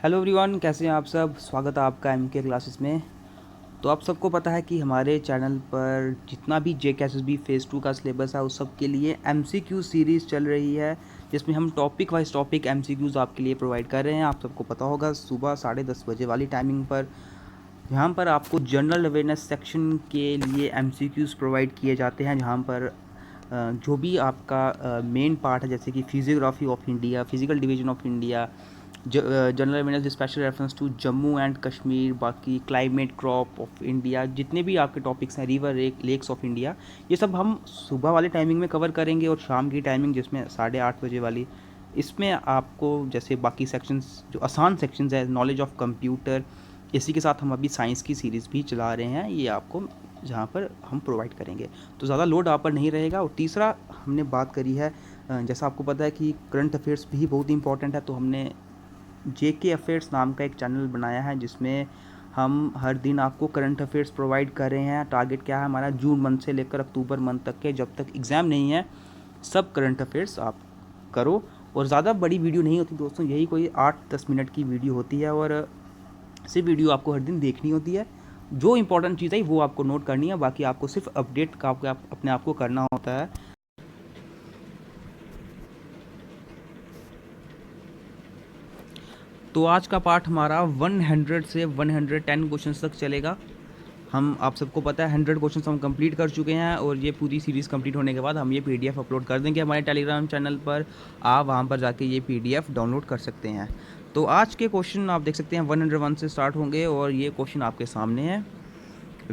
Hello everyone, कैसे हैं आप सब। स्वागत है आपका एम के क्लासेस में। तो आप सबको पता है कि हमारे चैनल पर जितना भी JKSSB फेज़ 2 का सिलेबस है उस सब के लिए MCQ सीरीज़ चल रही है, जिसमें हम टॉपिक वाइज टॉपिक MCQs आपके लिए प्रोवाइड कर रहे हैं। आप सबको पता होगा सुबह 10:30 बजे वाली टाइमिंग पर यहाँ पर आपको जनरल अवेयरनेस सेक्शन के लिए MCQs प्रोवाइड किए जाते हैं, जहाँ पर जो भी आपका मेन पार्ट है, जैसे कि physiography of India, physical division of India, general awareness special reference to Jammu and Kashmir, बाकी क्लाइमेट, क्रॉप ऑफ इंडिया, जितने भी आपके टॉपिक्स हैं, रिवर लेक्स ऑफ इंडिया, ये सब हम सुबह वाले टाइमिंग में कवर करेंगे। और शाम की टाइमिंग जिसमें 8:30 बजे वाली, इसमें आपको जैसे बाकी सेक्शंस जो आसान सेक्शंस है, नॉलेज ऑफ कंप्यूटर, इसी के साथ हम अभी साइंस की सीरीज़ भी चला रहे हैं, ये आपको जहाँ पर हम प्रोवाइड करेंगे, तो ज़्यादा लोड आप पर नहीं रहेगा। और तीसरा हमने बात करी है, जैसा आपको पता है कि करंट अफेयर्स भी बहुत इंपॉर्टेंट है, तो हमने JK अफेयर्स नाम का एक चैनल बनाया है, जिसमें हम हर दिन आपको करंट अफेयर्स प्रोवाइड कर रहे हैं। टारगेट क्या है हमारा, जून मंथ से लेकर अक्टूबर मंथ तक के, जब तक एग्ज़ाम नहीं है, सब करंट अफेयर्स आप करो। और ज़्यादा बड़ी वीडियो नहीं होती दोस्तों, यही कोई 8-10 मिनट की वीडियो होती है, और सिर्फ वीडियो आपको हर दिन देखनी होती है। जो इंपॉर्टेंट चीज़ है वो आपको नोट करनी है, बाकी आपको सिर्फ अपडेट का अपने आप को करना होता है। तो आज का पार्ट हमारा 100 से 110 क्वेश्चंस तक चलेगा। हम आप सबको पता है 100 क्वेश्चंस हम कंप्लीट कर चुके हैं, और ये पूरी सीरीज़ कंप्लीट होने के बाद हम ये PDF अपलोड कर देंगे हमारे टेलीग्राम चैनल पर। आप वहाँ पर जाके ये PDF डाउनलोड कर सकते हैं। तो आज के क्वेश्चन आप देख सकते हैं 101 से स्टार्ट होंगे, और ये क्वेश्चन आपके सामने है।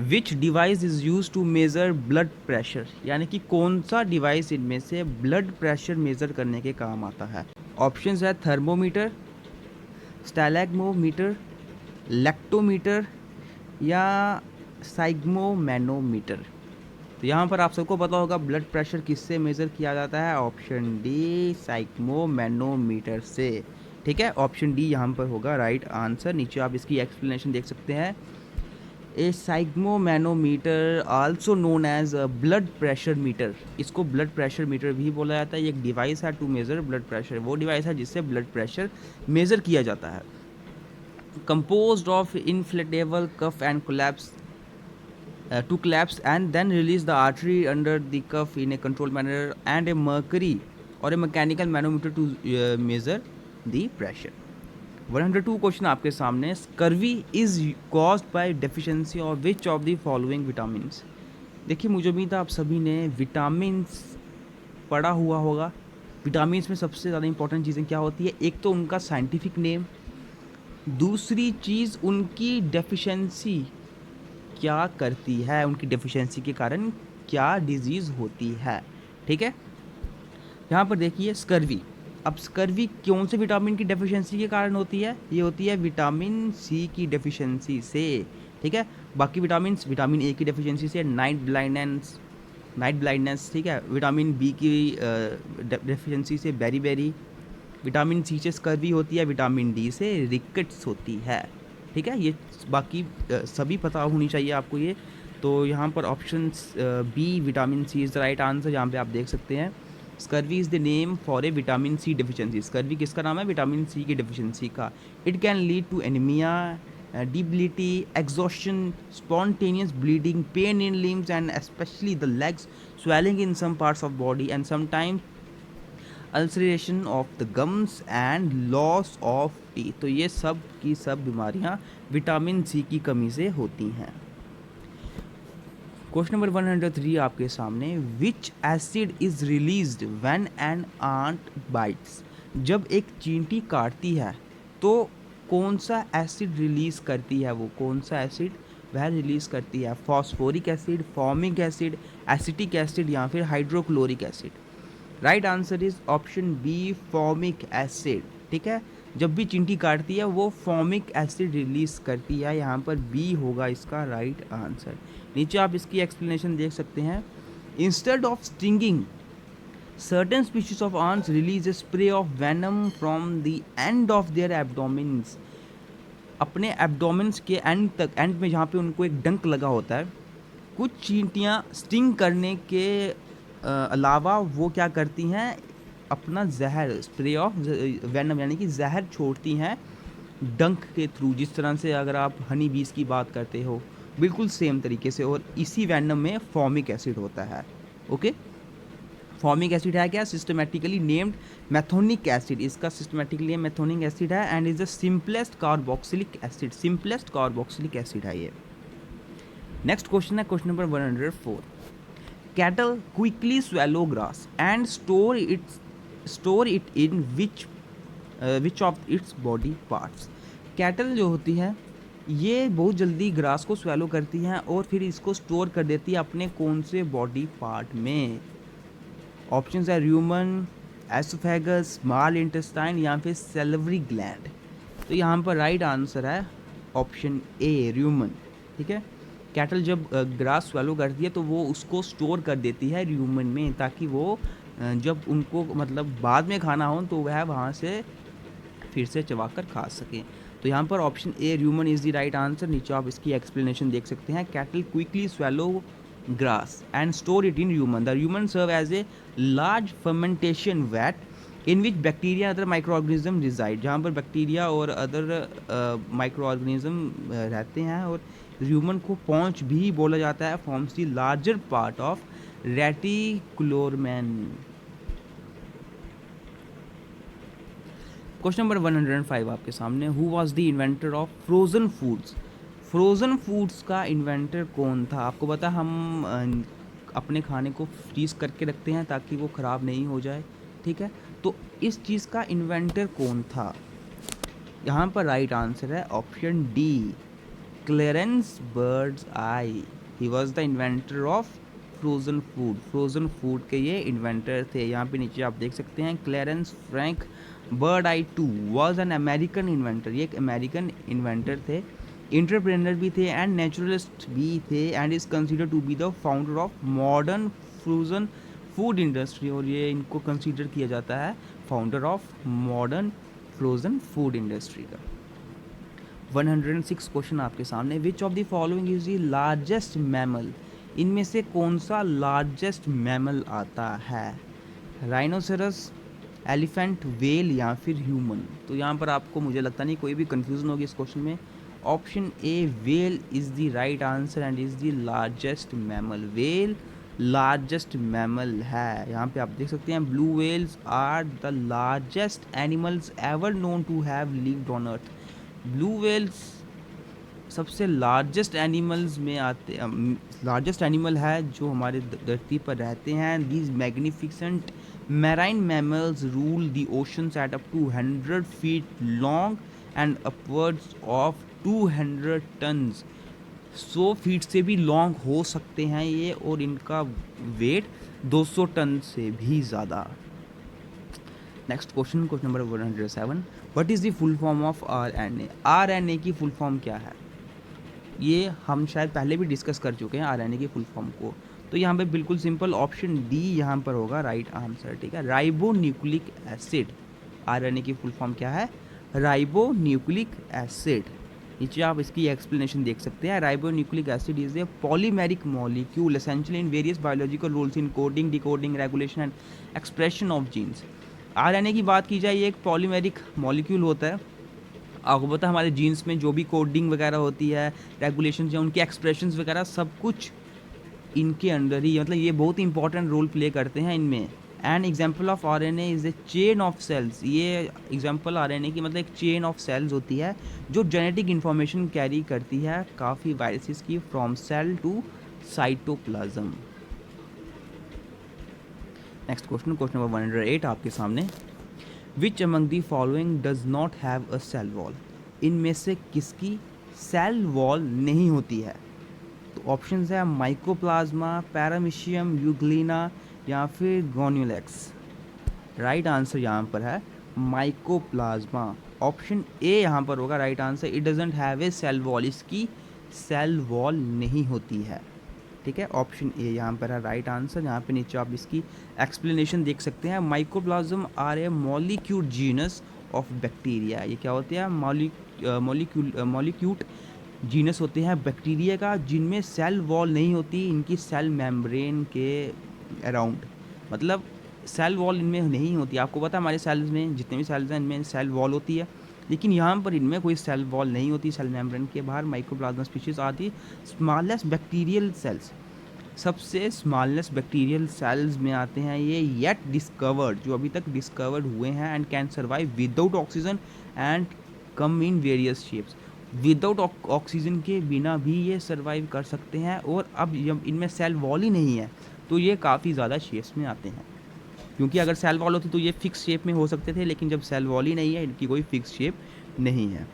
Which device is use to measure blood pressure, यानी कि कौन सा डिवाइस इनमें से ब्लड प्रेशर मेज़र करने के काम आता है। ऑप्शंस है थर्मोमीटर, स्टैलेग्मोमीटर, लैक्टोमीटर या साइग्मोमैनोमीटर। तो यहाँ पर आप सबको पता होगा ब्लड प्रेशर किससे मेज़र किया जाता है। ऑप्शन डी, साइग्मोमैनोमीटर से। ठीक है, ऑप्शन डी यहाँ पर होगा राइट आंसर। नीचे आप इसकी एक्सप्लेनेशन देख सकते हैं। A sphygmomanometer also known as blood pressure meter, इसको ब्लड प्रेशर मीटर भी बोला जाता है। ये एक डिवाइस है टू मेज़र ब्लड प्रेशर, वो डिवाइस है जिससे ब्लड प्रेशर मेज़र किया जाता है। Composed of inflatable cuff and collapse to collapse and then release the artery under the cuff in a controlled manner, and a mercury or a mechanical manometer to measure the pressure। 102 question आपके सामने। Scurvy is caused by deficiency of which of the following vitamins. देखिए, मुझे उम्मीद है आप सभी ने vitamins पढ़ा हुआ होगा। विटामिन्स में सबसे ज़्यादा इंपॉर्टेंट चीज़ें क्या होती है, एक तो उनका साइंटिफिक नेम, दूसरी चीज़ उनकी डेफिशिएंसी क्या करती है, उनकी डेफिशिएंसी के कारण क्या डिजीज़ होती है। ठीक है, यहाँ पर देखिए स्कर्वी। अब स्कर्वी कौन से विटामिन की डेफिशिएंसी के कारण होती है, ये होती है विटामिन सी की डेफिशिएंसी से। ठीक है, बाकी विटामिन ए की डेफिशिएंसी से नाइट ब्लाइंडनेस। ठीक है, विटामिन बी की डेफिशिएंसी से बेरी, विटामिन सी से स्कर्वी होती है, विटामिन डी से रिकेट्स होती है। ठीक है, ये बाकी सभी पता होनी चाहिए आपको ये। तो यहाँ पर option B vitamin C is the right answer. यहाँ पे आप देख सकते हैं scurvy is the name for a vitamin C deficiency. Scurvy किसका नाम है, विटामिन सी की डेफिशिएंसी का। It can lead to anaemia, debility, exhaustion, spontaneous bleeding, pain in limbs and especially the legs, swelling in some parts of body, and sometimes ulceration of the gums and loss of teeth. तो ये सब की सब बीमारियां vitamin C की कमी से होती हैं। क्वेश्चन नंबर 103 आपके सामने। Which acid is released when an ant bites. जब एक चींटी काटती है तो कौन सा एसिड रिलीज़ करती है, वो कौन सा एसिड वह रिलीज़ करती है। Phosphoric acid, formic acid, acetic acid या फिर hydrochloric acid. Right answer is option B, formic acid. ठीक है, जब भी चींटी काटती है वो फॉर्मिक एसिड रिलीज करती है, यहाँ पर बी होगा इसका राइट आंसर। नीचे आप इसकी एक्सप्लेनेशन देख सकते हैं। Instead of stinging certain species of ants release a spray of venom from the end of their abdomens. अपने एब्डोमेन्स के एंड में जहाँ पे उनको एक डंक लगा होता है, कुछ चींटियाँ स्टिंग करने के अलावा वो क्या करती हैं, अपना जहर, स्प्रे ऑफ वेनम यानी कि जहर छोड़ती हैं डंक के थ्रू, जिस तरह से अगर आप हनी बीज की बात करते हो, बिल्कुल सेम तरीके से। और इसी वैनम में फॉर्मिक एसिड होता है। ओके, फॉर्मिक एसिड है क्या, सिस्टमेटिकली नेम्ड मैथोनिक एसिड, इसका सिस्टमेटिकली नेम मैथोनिक एसिड है and is the simplest carboxylic acid, simplest carboxylic acid है ये। नेक्स्ट क्वेश्चन है question number 104। Cattle quickly swallow grass and store it in which of its body parts. Cattle जो होती है ये बहुत जल्दी ग्रास को स्वेलो करती हैं और फिर इसको स्टोर कर देती है अपने कौन से बॉडी पार्ट में। ऑप्शंस है र्यूमन, एसोफेगस, स्मॉल इंटेस्टाइन या फिर सेलिवरी ग्लैंड। तो यहाँ पर राइट आंसर है ऑप्शन ए, र्यूमन। ठीक है, कैटल जब ग्रास स्वेलो करती है तो वो उसको स्टोर कर देती है र्यूमन में, ताकि वो जब उनको मतलब बाद में खाना हो तो वह वहाँ से फिर से चबा कर खा सकें। तो यहाँ पर option A rumen is the right answer. नीचे आप इसकी एक्सप्लेनेशन देख सकते हैं। Cattle quickly swallow grass and store it in rumen. The rumen serve as a large fermentation vat in which bacteria other micro organism reside, जहाँ पर bacteria और other micro organism रहते हैं। और ह्यूमन को पॉन्च भी बोला जाता है, forms the larger part of reticulorumen. Question number 105 आपके सामने। Who was the inventor of frozen foods. Frozen foods का इन्वेंटर कौन था। आपको पता हम अपने खाने को फ्रीज करके रखते हैं ताकि वो ख़राब नहीं हो जाए। ठीक है, तो इस चीज़ का इन्वेंटर कौन था। यहाँ पर राइट आंसर है option D, clearance birds I. He was the inventor of frozen food. Frozen food के ये इन्वेंटर थे। यहाँ पे नीचे आप देख सकते हैं Clarence Frank Birdseye two was an American inventor. ये एक अमेरिकन इन्वेंटर थे, इंटरप्रेनर भी थे एंड नेचुरलिस्ट भी थे and is consider to be the founder of modern frozen food industry. और ये इनको कंसिडर किया जाता है founder of modern frozen food industry का। 106 क्वेश्चन आपके सामने। Which of the following is the largest mammal. इनमें से कौन सा लार्जेस्ट मैमल आता है। राइनोसेरस, एलिफेंट, वेल या फिर ह्यूमन। तो यहाँ पर आपको मुझे लगता नहीं कोई भी कंफ्यूजन होगी इस क्वेश्चन में। Option A whale is the right answer and is the largest mammal. Whale largest mammal है। यहाँ पे आप देख सकते हैं blue whales are the largest animals ever known to have lived on earth. Blue whales सबसे largest animals में आते, लार्जेस्ट एनिमल है जो हमारे धरती पर रहते हैं। These magnificent marine mammals rule the oceans at up to 100 feet long and upwards of 200 tons. 100 feet से भी लॉन्ग हो सकते हैं ये, और इनका वेट 200 टन से भी ज़्यादा। Next question, question number 107। What is the full form of RNA। RNA की फुल फॉर्म क्या है। ये हम शायद पहले भी डिस्कस कर चुके हैं RNA की फुल फॉर्म को। तो यहाँ पे बिल्कुल सिंपल ऑप्शन डी यहाँ पर होगा राइट आंसर। ठीक है, राइबो न्यूक्लिक एसिड। RNA की फुल फॉर्म क्या है, राइबो न्यूक्लिक एसिड। नीचे आप इसकी एक्सप्लेनेशन देख सकते हैं। Ribonucleic acid is a polymeric molecule essential in various biological roles in coding, decoding, regulation and expression of genes. RNA की बात की जाए, ये एक पॉलीमेरिक मॉलिक्यूल होता है। आपको पता है हमारे जीन्स में जो भी कोडिंग वगैरह होती है, रेगुलेशन या उनके एक्सप्रेशंस वगैरह सब कुछ इनके अंडर ही, मतलब ये बहुत ही इंपॉर्टेंट रोल प्ले करते हैं इनमें। An example of RNA is a chain of cells. ये एग्जाम्पल RNA की मतलब एक चेन ऑफ सेल्स होती है जो जेनेटिक इन्फॉर्मेशन कैरी करती है काफ़ी वायरसेस की, from cell to cytoplasm. Next question, question number 108 आपके सामने। Which among the following does not have a cell wall. इनमें से किसकी सेल वॉल नहीं होती है। तो ऑप्शंस है माइकोप्लाज्मा, पैरामीशियम, यूग्लिना या फिर गोन्यूलेक्स। राइट आंसर यहाँ पर है माइकोप्लाज्मा। ऑप्शन ए यहाँ पर होगा right answer. It doesn't have a cell wall, इसकी सेल वॉल नहीं होती है। ठीक है, ऑप्शन ए यहाँ पर है राइट आंसर। यहाँ पे नीचे आप इसकी एक्सप्लेनेशन देख सकते हैं। Mycoplasma are a molecule genus of bacteria. ये क्या होते हैं, मॉलिक्यूट जीनस होते हैं बैक्टीरिया का, जिनमें सेल वॉल नहीं होती, इनकी सेल मेम्ब्रेन के अराउंड, मतलब सेल वॉल इनमें नहीं होती। आपको पता है हमारे सेल्स में जितने भी सेल्स हैं इनमें सेल वॉल होती है, लेकिन यहाँ पर इनमें कोई सेल वॉल नहीं होती, सेल मेम्ब्रेन के बाहर माइकोप्लाज्मा स्पीशीज आती, स्मॉलेस्ट बैक्टीरियल सेल्स, सबसे स्मॉलेस्ट बैक्टीरियल सेल्स में आते हैं ये, येट डिस्कवर्ड, जो अभी तक डिस्कवर्ड हुए हैं, and can survive without oxygen and come in various shapes, without oxygen के बिना भी ये सर्वाइव कर सकते हैं। और अब जब इनमें सेल वॉल ही नहीं है तो ये काफ़ी ज़्यादा शेप्स में आते हैं, क्योंकि अगर सेल वॉल होती तो ये फिक्स शेप में हो सकते थे, लेकिन जब सेल वॉल ही नहीं है इनकी कोई फिक्स शेप नहीं है।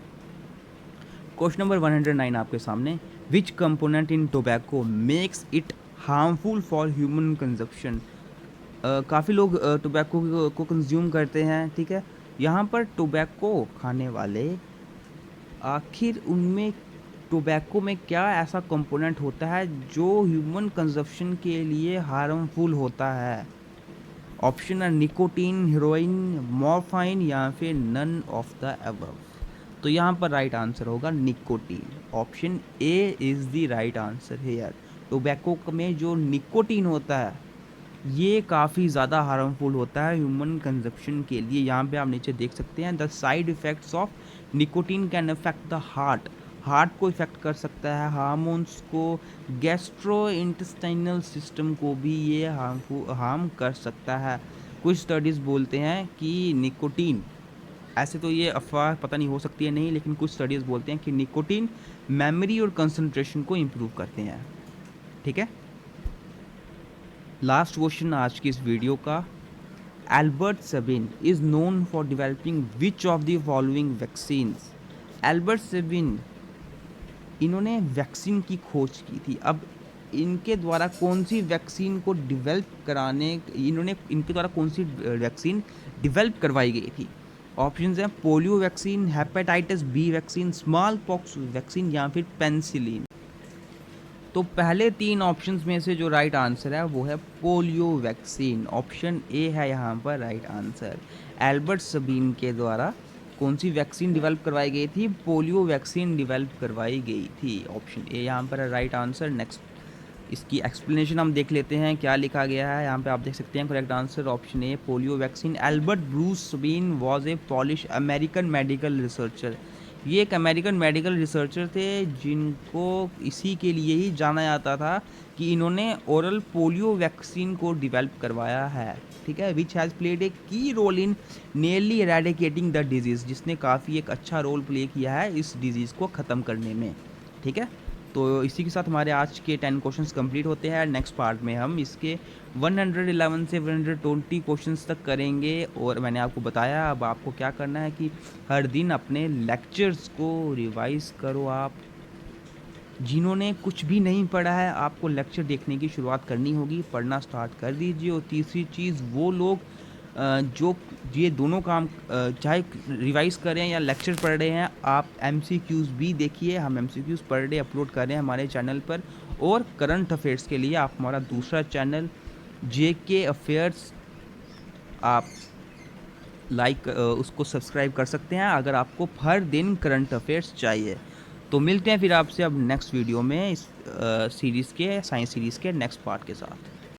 क्वेश्चन नंबर 109 आपके सामने, विच component in tobacco makes it harmful for human consumption. काफ़ी लोग टोबैको को कंज्यूम करते हैं, ठीक है। यहाँ पर टोबैको खाने वाले आखिर उनमें टोबैको में क्या ऐसा कंपोनेंट होता है जो ह्यूमन कंजप्शन के लिए हार्मफुल होता है। ऑप्शन है निकोटीन, हेरोइन, मॉर्फाइन या फिर नन ऑफ द अबव। तो यहाँ पर राइट आंसर होगा nicotine, option A is the right answer here. Tobacco में जो निकोटीन होता है ये काफ़ी ज़्यादा हार्मफुल होता है ह्यूमन कंजप्शन के लिए। यहाँ पे आप नीचे देख सकते हैं, the side effects of nicotine can affect the heart, heart को इफ़ेक्ट कर सकता है, हार्मोन्स को, गैस्ट्रो इंटेस्टाइनल सिस्टम को भी ये हार्म कर सकता है। कुछ स्टडीज़ बोलते हैं कि निकोटीन, ऐसे तो ये अफवाह पता नहीं हो सकती है नहीं, लेकिन कुछ स्टडीज़ बोलते हैं कि निकोटीन मेमोरी और कंसंट्रेशन को इम्प्रूव करते हैं, ठीक है। लास्ट क्वेश्चन आज की इस वीडियो का, Albert Sabin is known for developing which of the following vaccines. Albert Sabin इन्होंने वैक्सीन की खोज की थी। अब इनके द्वारा कौन सी वैक्सीन को डेवलप कराने, इनके द्वारा कौन सी वैक्सीन डेवलप करवाई गई थी। ऑप्शंस हैं polio vaccine, hepatitis B vaccine, smallpox vaccine या फिर पेनिसिलिन। तो पहले तीन ऑप्शंस में से जो राइट आंसर है वो है पोलियो वैक्सीन, ऑप्शन ए है यहाँ पर राइट आंसर। एल्बर्ट सबीन के द्वारा कौन सी वैक्सीन डेवलप करवाई गई थी, पोलियो वैक्सीन डेवलप करवाई गई थी, ऑप्शन ए यहाँ पर है राइट आंसर। नेक्स्ट इसकी एक्सप्लेनेशन हम देख लेते हैं क्या लिखा गया है। यहाँ पे आप देख सकते हैं correct answer option A polio vaccine. Albert Bruce Sabeen was a polish American medical researcher, ये एक अमेरिकन मेडिकल रिसर्चर थे जिनको इसी के लिए ही जाना जाता था कि इन्होंने ओरल पोलियो वैक्सीन को डेवलप करवाया है, ठीक है। Which has played a key role in nearly eradicating the disease, जिसने काफ़ी एक अच्छा रोल प्ले किया है इस डिज़ीज़ को ख़त्म करने में, ठीक है। तो इसी के साथ हमारे आज के 10 क्वेश्चंस कंप्लीट होते हैं। नेक्स्ट पार्ट में हम इसके 111 से 120 क्वेश्चंस तक करेंगे। और मैंने आपको बताया अब आपको क्या करना है कि हर दिन अपने लेक्चर्स को रिवाइज़ करो। आप जिन्होंने कुछ भी नहीं पढ़ा है आपको लेक्चर देखने की शुरुआत करनी होगी, पढ़ना स्टार्ट कर दीजिए। और तीसरी चीज़, वो लोग जो ये दोनों काम चाहे रिवाइज़ करें या लेक्चर पढ़ रहे हैं, आप MCQs भी देखिए। हम MCQs पर डे अपलोड कर रहे हैं हमारे चैनल पर। और करंट अफेयर्स के लिए आप हमारा दूसरा चैनल JK अफेयर्स आप उसको सब्सक्राइब कर सकते हैं अगर आपको हर दिन करंट अफेयर्स चाहिए। तो मिलते हैं फिर आपसे अब नेक्स्ट वीडियो में इस सीरीज़ के, साइंस सीरीज़ के नेक्स्ट पार्ट के साथ।